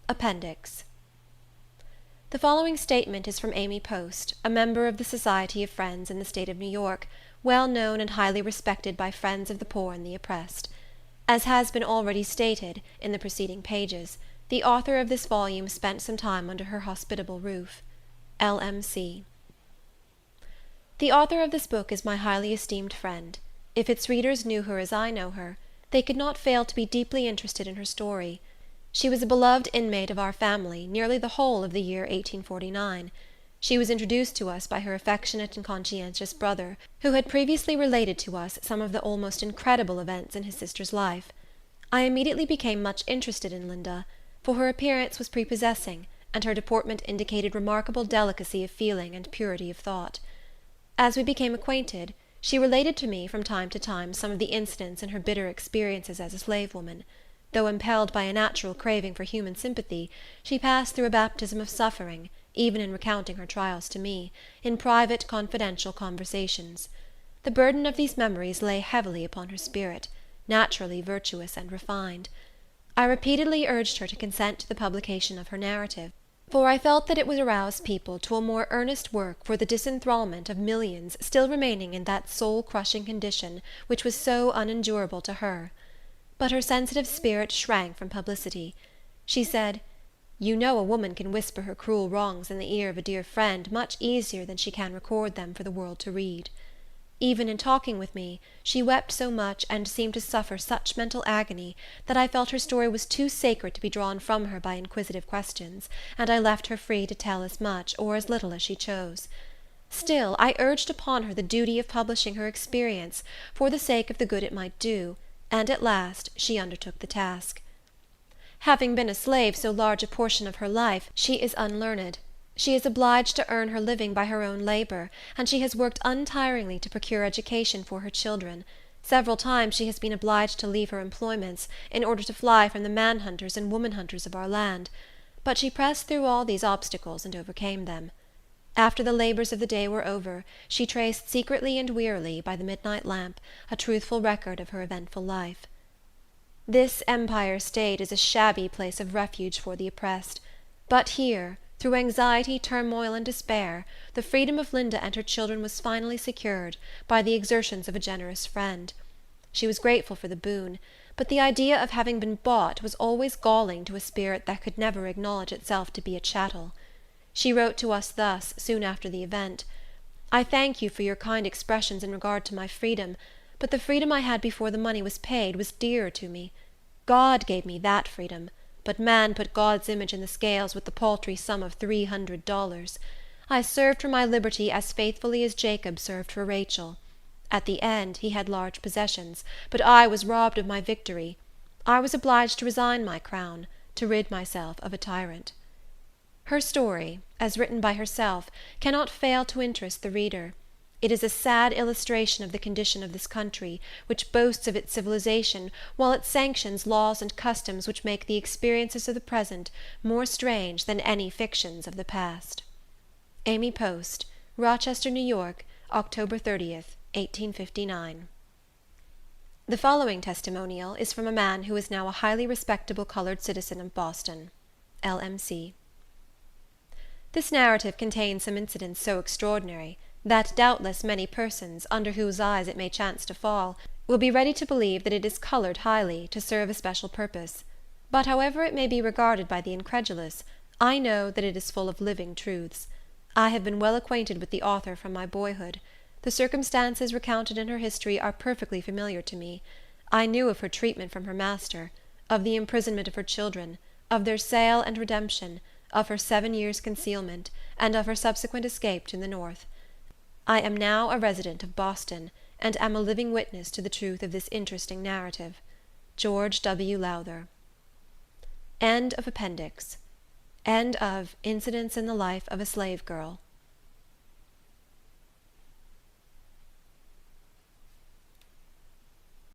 Appendix. The following statement is from Amy Post, a member of the Society of Friends in the State of New York, well known and highly respected by friends of the poor and the oppressed. As has been already stated, in the preceding pages, the author of this volume spent some time under her hospitable roof. L.M.C. The author of this book is my highly esteemed friend. If its readers knew her as I know her, they could not fail to be deeply interested in her story. She was a beloved inmate of our family nearly the whole of the year 1849. She was introduced to us by her affectionate and conscientious brother, who had previously related to us some of the almost incredible events in his sister's life. I immediately became much interested in Linda, for her appearance was prepossessing, and her deportment indicated remarkable delicacy of feeling and purity of thought. As we became acquainted, she related to me from time to time some of the incidents in her bitter experiences as a slave woman. Though impelled by a natural craving for human sympathy, she passed through a baptism of suffering, even in recounting her trials to me, in private, confidential conversations. The burden of these memories lay heavily upon her spirit, naturally virtuous and refined. I repeatedly urged her to consent to the publication of her narrative, for I felt that it would arouse people to a more earnest work for the disenthrallment of millions still remaining in that soul-crushing condition which was so unendurable to her. But her sensitive spirit shrank from publicity. She said, "You know a woman can whisper her cruel wrongs in the ear of a dear friend much easier than she can record them for the world to read." Even in talking with me, she wept so much and seemed to suffer such mental agony that I felt her story was too sacred to be drawn from her by inquisitive questions, and I left her free to tell as much or as little as she chose. Still, I urged upon her the duty of publishing her experience, for the sake of the good it might do, and at last she undertook the task. Having been a slave so large a portion of her life, she is unlearned. She is obliged to earn her living by her own labor, and she has worked untiringly to procure education for her children. Several times she has been obliged to leave her employments, in order to fly from the man-hunters and woman-hunters of our land. But she pressed through all these obstacles and overcame them. After the labors of the day were over, she traced secretly and wearily, by the midnight lamp, a truthful record of her eventful life. This Empire State is a shabby place of refuge for the oppressed. But here, through anxiety, turmoil, and despair, the freedom of Linda and her children was finally secured, by the exertions of a generous friend. She was grateful for the boon, but the idea of having been bought was always galling to a spirit that could never acknowledge itself to be a chattel. She wrote to us thus, soon after the event: "I thank you for your kind expressions in regard to my freedom, but the freedom I had before the money was paid was dearer to me. God gave me that freedom, but man put God's image in the scales with the paltry sum of $300. I served for my liberty as faithfully as Jacob served for Rachel. At the end he had large possessions, but I was robbed of my victory. I was obliged to resign my crown, to rid myself of a tyrant." Her story, as written by herself, cannot fail to interest the reader. It is a sad illustration of the condition of this country, which boasts of its civilization, while it sanctions laws and customs which make the experiences of the present more strange than any fictions of the past. Amy Post, Rochester, New York, October 30th, 1859. The following testimonial is from a man who is now a highly respectable colored citizen of Boston. L.M.C. This narrative contains some incidents so extraordinary that doubtless many persons, under whose eyes it may chance to fall, will be ready to believe that it is colored highly, to serve a special purpose. But however it may be regarded by the incredulous, I know that it is full of living truths. I have been well acquainted with the author from my boyhood. The circumstances recounted in her history are perfectly familiar to me. I knew of her treatment from her master, of the imprisonment of her children, of their sale and redemption, of her 7 years' concealment, and of her subsequent escape to the North. I am now a resident of Boston, and am a living witness to the truth of this interesting narrative. George W. Lowther. End of Appendix. End of Incidents in the Life of a Slave Girl.